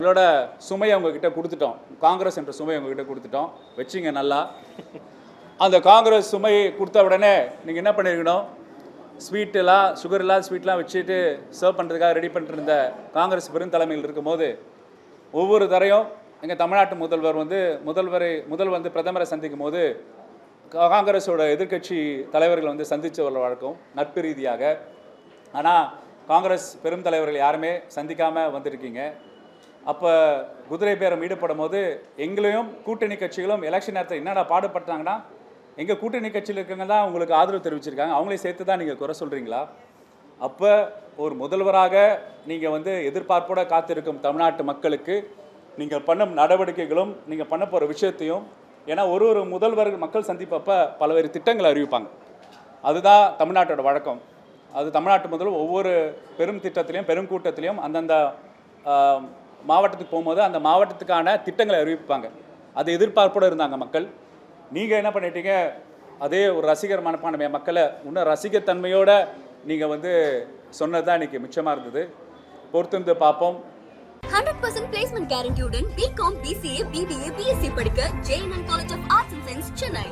உங்களோட சுமையை உங்ககிட்ட கொடுத்துட்டோம், காங்கிரஸ் என்ற சுமையை உங்ககிட்ட கொடுத்துட்டோம், வச்சிங்க நல்லா. அந்த காங்கிரஸ் சுமையை கொடுத்த உடனே நீங்கள் என்ன பண்ணியிருக்கணும், ஸ்வீட்டெல்லாம் சுகர் இல்லாத ஸ்வீட்லாம் வச்சுட்டு சர்வ் பண்ணுறதுக்காக ரெடி பண்ணிட்டு இருந்த காங்கிரஸ் பெருந்தலைமையில் இருக்கும்போது ஒவ்வொரு தரையும் எங்கள் தமிழ்நாட்டு முதல்வர் வந்து பிரதமரை சந்திக்கும் போது காங்கிரஸோட எதிர்க்கட்சி தலைவர்கள் வந்து சந்தித்து வர வழக்கம் நட்பு ரீதியாக. ஆனால் காங்கிரஸ் பெரும் தலைவர்கள் யாருமே சந்திக்காமல் வந்திருக்கீங்க. அப்போ குதிரை பேரம் ஈடுபடும் போது எங்களையும் கூட்டணி கட்சிகளும் எலெக்ஷன் நேரத்தில் என்னென்ன பாடுபட்டாங்கன்னா எங்கள் கூட்டணி கட்சியில் இருக்கவங்க தான் உங்களுக்கு ஆதரவு தெரிவிச்சிருக்காங்க, அவங்களே சேர்த்து தான் நீங்கள் குறை சொல்கிறீங்களா? அப்போ ஒரு முதல்வராக நீங்கள் வந்து எதிர்பார்ப்போட காத்திருக்கும் தமிழ்நாட்டு மக்களுக்கு நீங்கள் பண்ணும் நடவடிக்கைகளும் நீங்கள் பண்ண போகிற விஷயத்தையும், ஏன்னா ஒரு முதல்வர் மக்கள் சந்திப்பப்போ பல்வேறு திட்டங்களை அறிவிப்பாங்க, அதுதான் தமிழ்நாட்டோட வழக்கம். அது தமிழ்நாட்டு முதல்வர் ஒவ்வொரு பெரும் திட்டத்திலையும் பெரும் கூட்டத்திலையும் அந்தந்த மாவட்டத்துக்கு போகும்போது அந்த மாவட்டத்துக்கான திட்டங்களை அறிவிப்பாங்க. அது எதிர்பார்ப்போடு இருந்தாங்க மக்கள். நீங்கள் என்ன பண்ணிட்டீங்க, அதே ஒரு ரசிகர் மனப்பான்மை மக்களை இன்னும் ரசிகத்தன்மையோடு நீங்கள் வந்து சொன்னது தான் இன்றைக்கி மிச்சமாக இருந்தது. பொறுத்திருந்து பார்ப்போம். 100% placement guarantee உடன் BCom, BCA, BBA, BSc படிக்க JNN College of Arts and Science, Chennai.